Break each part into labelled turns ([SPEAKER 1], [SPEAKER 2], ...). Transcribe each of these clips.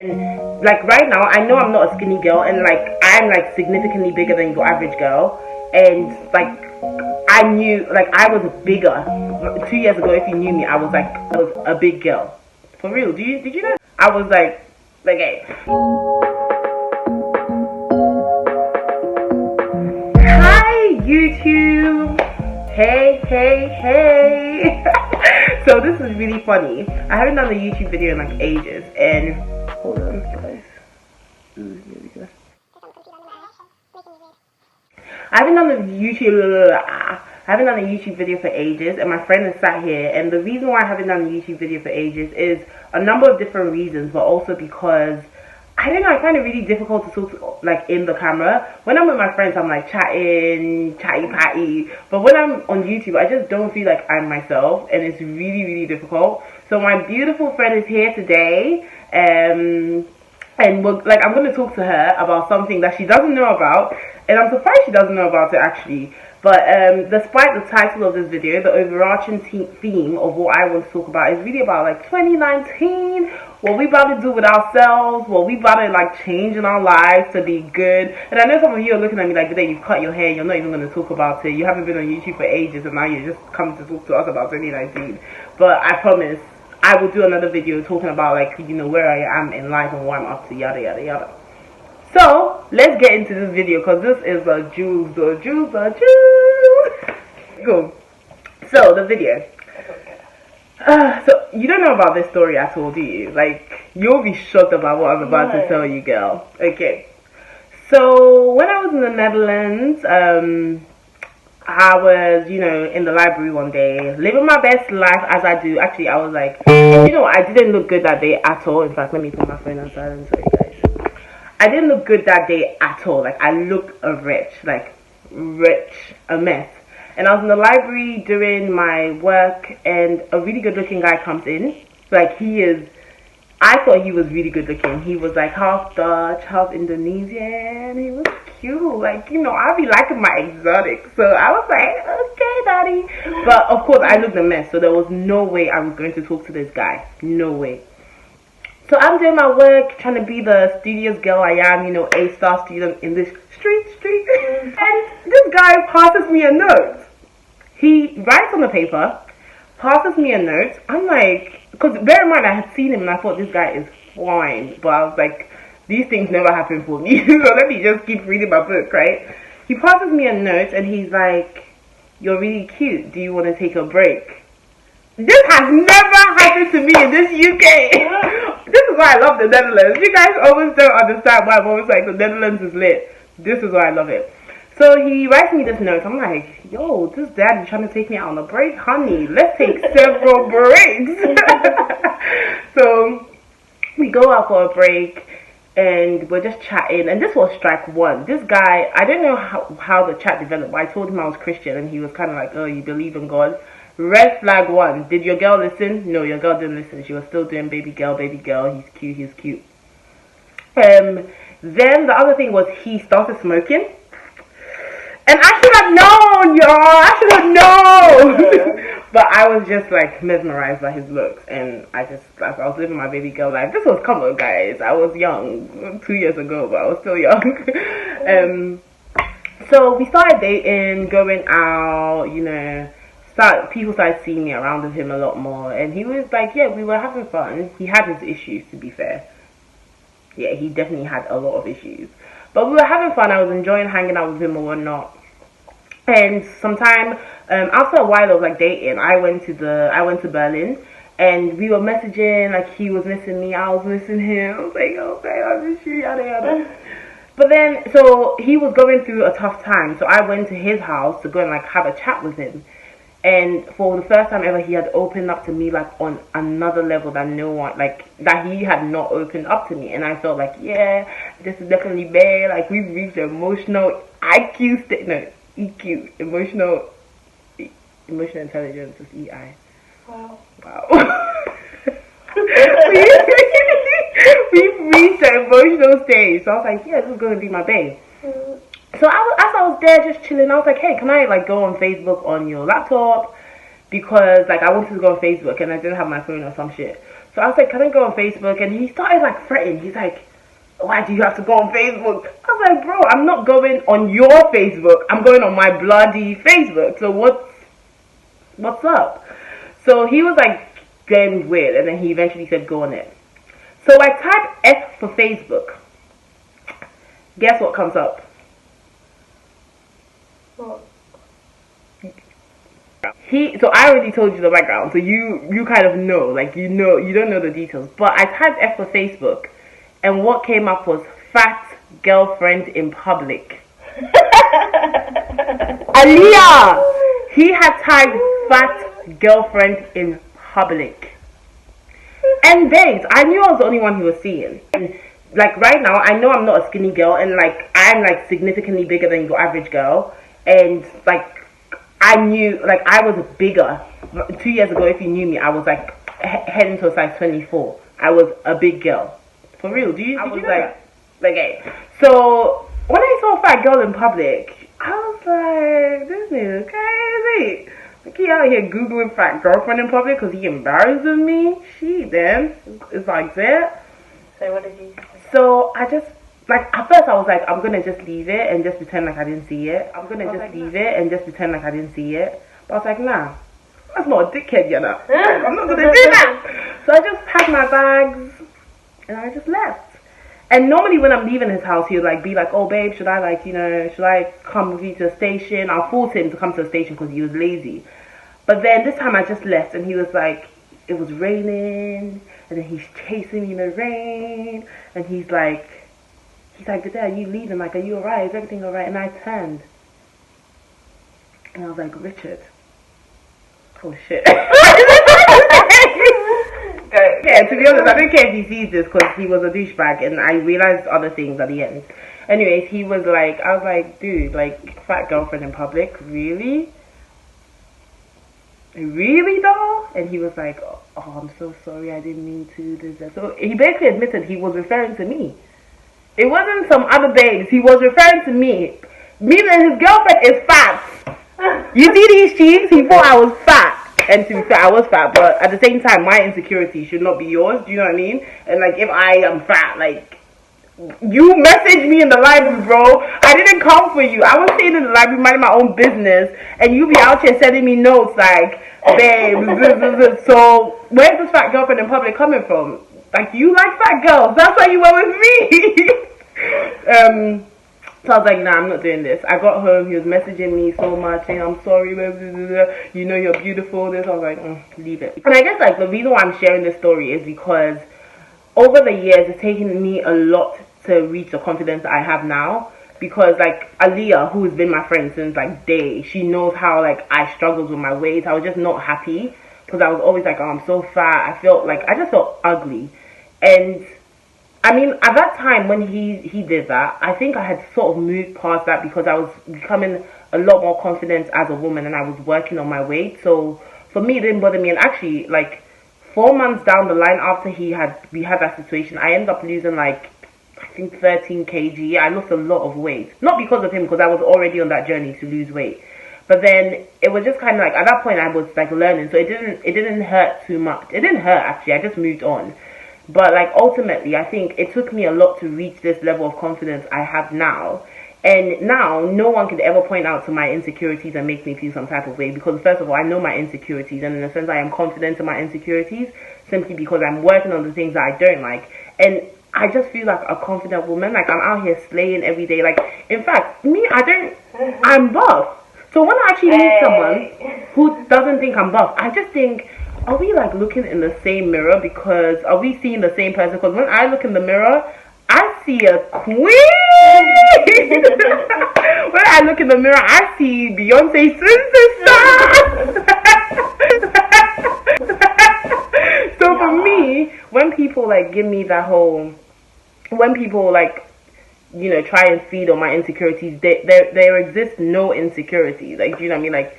[SPEAKER 1] Like right now, I know I'm not a skinny girl, and like I'm like significantly bigger than your average girl, and like I knew like I was bigger 2 years ago. If you knew me, I was a big girl for real. Did you know? I was like hey. Hi YouTube. Hey. So this is really funny. I haven't done a YouTube video in like ages, and hold on guys. Ooh, here we go. I haven't done a YouTube video for ages, and my friend is sat here, and the reason why I haven't done a YouTube video for ages is a number of different reasons, but also because I don't know, I find it really difficult to talk like in the camera. When I'm with my friends, I'm like chatty patty, but when I'm on YouTube, I just don't feel like I'm myself, and it's really difficult. So my beautiful friend is here today, and I'm going to talk to her about something that she doesn't know about, and I'm surprised she doesn't know about it actually. But despite the title of this video, the overarching theme of what I want to talk about is really about like 2019, what we about to do with ourselves, what we about to like change in our lives to be good. And I know some of you are looking at me like, today you've cut your hair, you're not even going to talk about it, you haven't been on YouTube for ages, and now you're just coming to talk to us about 2019. But I promise, I will do another video talking about like, you know, where I am in life and what I'm up to, yada. So let's get into this video, because this is the juice. Go. So the video. So you don't know about this story at all, do you? Like, you'll be shocked about what I'm about to tell you, girl. Okay. So when I was in the Netherlands, I was, you know, in the library one day, living my best life as I do. Actually, I was like, you know, I didn't look good that day at all. In fact, let me put my phone on silent, sorry guys. I didn't look good that day at all. Like, I looked a wretch, a mess. And I was in the library doing my work, and a really good looking guy comes in. Like, I thought he was really good looking. He was like half Dutch, half Indonesian. He was cute. Like, you know, I be liking my exotic. So I was like, okay, daddy. But of course, I looked a mess. So there was no way I was going to talk to this guy. No way. So I'm doing my work, trying to be the studious girl I am, you know, A-star student in this street. And this guy passes me a note. He writes on the paper, passes me a note. I'm like, because bear in mind, I had seen him and I thought this guy is fine. But I was like, these things never happen for me. So let me just keep reading my book, right? He passes me a note and he's like, you're really cute. Do you want to take a break? This has never happened to me in this UK. This is why I love the Netherlands. You guys always don't understand why I'm always like, the Netherlands is lit. This is why I love it. So he writes me this note. I'm like, yo, this dad is trying to take me out on a break? Honey, let's take several breaks. So we go out for a break and we're just chatting. And this was strike one. This guy, I don't know how the chat developed, but I told him I was Christian and he was kind of like, oh, you believe in God? Red flag one. Did your girl listen? No, your girl didn't listen. She was still doing baby girl. He's cute. Then the other thing was he started smoking. And I should have known, y'all. I should have known. But I was just like mesmerized by his looks. And I was living my baby girl life. This was, come on guys, I was young 2 years ago, but I was still young. So we started dating, going out, you know. People started seeing me around with him a lot more, and he was like, yeah, we were having fun. He had his issues, to be fair. Yeah, he definitely had a lot of issues, but we were having fun. I was enjoying hanging out with him or whatnot. And sometime after a while of like dating, I went to Berlin, and we were messaging. Like, he was missing me, I was missing him. I was like, okay, I miss you, yada. But then, so he was going through a tough time, so I went to his house to go and like have a chat with him. And for the first time ever, he had opened up to me like on another level that no one, like, that he had not opened up to me. And I felt like, yeah, this is definitely bad. Like, we've reached emotional IQ state, no, EQ, emotional intelligence is EI. Wow. We've reached the emotional stage. So I was like, yeah, this is going to be my babe. So as I was there just chilling, I was like, hey, can I like go on Facebook on your laptop? Because like I wanted to go on Facebook and I didn't have my phone or some shit. So I was like, can I go on Facebook? And he started like threatening. He's like, why do you have to go on Facebook? I was like, bro, I'm not going on your Facebook. I'm going on my bloody Facebook. So what's up? So he was like getting weird, and then he eventually said, go on it. So I typed F for Facebook. Guess what comes up?
[SPEAKER 2] What?
[SPEAKER 1] So I already told you the background, so you kind of know, like you don't know the details. But I typed F for Facebook, and what came up was fat girlfriend in public. Aliyah! He had typed fat girlfriend in public. And babes, I knew I was the only one he was seeing. And like right now, I know I'm not a skinny girl, and like I'm like significantly bigger than your average girl. And like I knew, like I was bigger. 2 years ago, if you knew me, I was like heading to a size 24. I was a big girl. For real, did you know like, hey. So when I saw a fat girl in public, I was like, this nigga crazy. Like he out here googling fat girlfriend in public because he embarrassing me. She then it's like that.
[SPEAKER 2] So what did you say?
[SPEAKER 1] So I just like at first I was like, I'm gonna just leave it and just pretend like I didn't see it. I'm gonna just leave it and just pretend like I didn't see it. But I was like, nah, that's not a dickhead, you know. I'm not gonna do that. So I just packed my bags and I just left. And normally when I'm leaving his house, he'll like be like, oh babe, should I like, you know, should I come with you to the station? I'll force him to come to the station because he was lazy. But then this time I just left, and he was like, it was raining, and then he's chasing me in the rain, and he's like, good day, are you leaving? Like, are you alright? Is everything alright? And I turned, and I was like, Richard. Oh shit. Yeah, to be honest, I don't care if he sees this because he was a douchebag, and I realized other things at the end. Anyways, he was like, I was like, dude, like, fat girlfriend in public, really? Really though? And he was like, oh, I'm so sorry, I didn't mean to do that. So he basically admitted he was referring to me. It wasn't some other babes, he was referring to me. Meaning his girlfriend is fat. You see these cheeks? He thought I was fat. And to be fair, I was fat, but at the same time, my insecurity should not be yours. Do you know what I mean? And like, if I am fat, like, you messaged me in the library, bro. I didn't come for you. I was staying in the library, minding my own business, and you be out here sending me notes like, babe, so where's this fat girlfriend in public coming from? Like, you like fat girls. That's why you went with me. So I was like, nah, I'm not doing this. I got home, he was messaging me so much, saying, I'm sorry, blah, blah, blah, blah. You know you're beautiful, this. I was like, leave it. And I guess, like, the reason why I'm sharing this story is because over the years, it's taken me a lot to reach the confidence that I have now. Because, like, Aliyah, who has been my friend since, like, day, she knows how, like, I struggled with my weight. I was just not happy because I was always like, oh, I'm so fat. I just felt ugly. And I mean, at that time when he did that, I think I had sort of moved past that because I was becoming a lot more confident as a woman and I was working on my weight. So for me, it didn't bother me. And actually, like 4 months down the line after we had that situation, I ended up losing like, I think 13 kg. I lost a lot of weight. Not because of him, because I was already on that journey to lose weight. But then it was just kind of like, at that point I was like learning. So it didn't hurt too much. It didn't hurt actually. I just moved on. But like ultimately, I think it took me a lot to reach this level of confidence I have now. And now, no one could ever point out to my insecurities and make me feel some type of way. Because first of all, I know my insecurities. And in a sense, I am confident in my insecurities. Simply because I'm working on the things that I don't like. And I just feel like a confident woman. Like I'm out here slaying every day. Like, in fact, I'm buff. So when I actually meet someone who doesn't think I'm buff, I just think, are we like looking in the same mirror? Because are we seeing the same person? Because when I look in the mirror, I see a queen. When I look in the mirror, I see Beyonce's sister. So for me, when people like give me that whole, when people like, you know, try and feed on my insecurities, there exists no insecurity. Like, do you know what I mean? Like,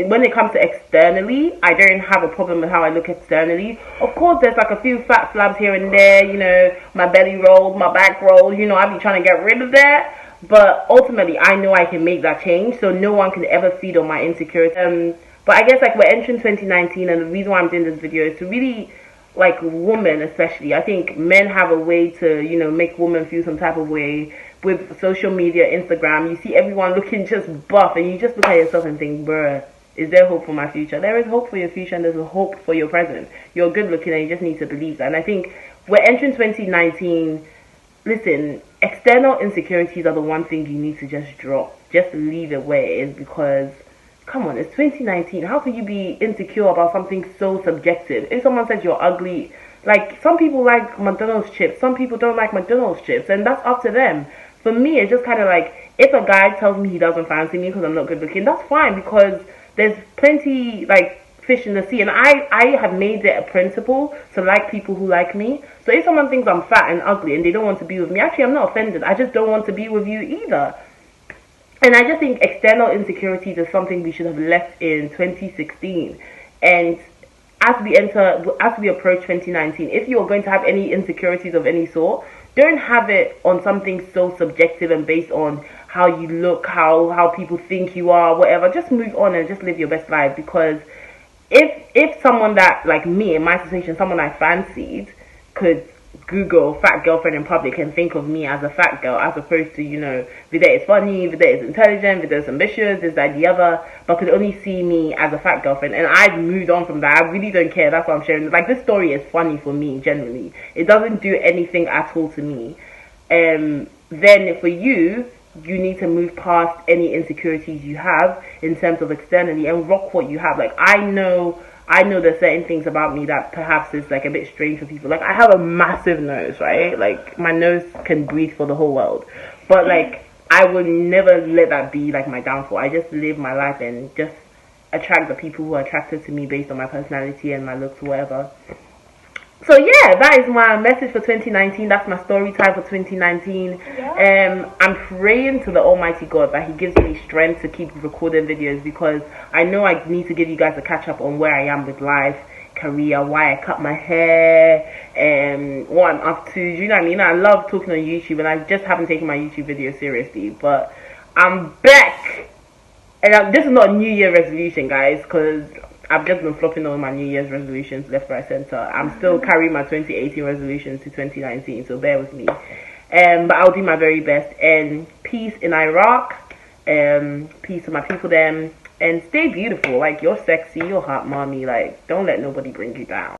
[SPEAKER 1] when it comes to externally, I don't have a problem with how I look externally. Of course, there's like a few fat flabs here and there, you know, my belly rolls, my back rolls, you know, I be trying to get rid of that. But ultimately, I know I can make that change, so no one can ever feed on my insecurity. But I guess like we're entering 2019, and the reason why I'm doing this video is to really like women especially, I think men have a way to, you know, make women feel some type of way with social media, Instagram. You see everyone looking just buff, and you just look at yourself and think, bruh, is there hope for my future? There is hope for your future, and there's a hope for your present. You're good looking, and you just need to believe that. And I think we're entering 2019. Listen, external insecurities are the one thing you need to just drop. Just leave it where it is, because come on, it's 2019. How can you be insecure about something so subjective? If someone says you're ugly, like, some people like McDonald's chips, some people don't like McDonald's chips, and that's up to them. For me, it's just kind of like, if a guy tells me he doesn't fancy me because I'm not good looking, that's fine, because there's plenty, like, fish in the sea, and I have made it a principle to like people who like me. So if someone thinks I'm fat and ugly and they don't want to be with me, actually, I'm not offended. I just don't want to be with you either. And I just think external insecurities is something we should have left in 2016. And as we approach 2019, if you're going to have any insecurities of any sort, don't have it on something so subjective and based on how you look, how people think you are, whatever. Just move on and just live your best life, because if someone that, like me, in my situation, someone I fancied, could Google fat girlfriend in public and think of me as a fat girl, as opposed to, you know, Vida is funny, Vida is intelligent, Vida is ambitious, this, that, the other, but could only see me as a fat girlfriend, and I've moved on from that. I really don't care. That's what I'm sharing. Like, this story is funny for me, generally. It doesn't do anything at all to me. Then for you, you need to move past any insecurities you have in terms of externally and rock what you have. Like, I know there's certain things about me that perhaps is like a bit strange for people. Like, I have a massive nose, right? Like, my nose can breathe for the whole world. But like, I would never let that be like my downfall. I just live my life and just attract the people who are attracted to me based on my personality and my looks, whatever. So yeah, that is my message for 2019. That's my story time for 2019. Yeah. I'm praying to the Almighty God that He gives me strength to keep recording videos, because I know I need to give you guys a catch up on where I am with life, career, why I cut my hair, and what I'm up to. Do you know what I mean? I love talking on YouTube, and I just haven't taken my YouTube video seriously, but I'm back. And this is not a New Year resolution, guys, because I've just been flopping all my New Year's resolutions left, right, center. I'm still carrying my 2018 resolutions to 2019, so bear with me. But I'll do my very best. And peace in Iraq. Peace to my people then. And stay beautiful. Like, you're sexy, you're hot, mommy. Like, don't let nobody bring you down.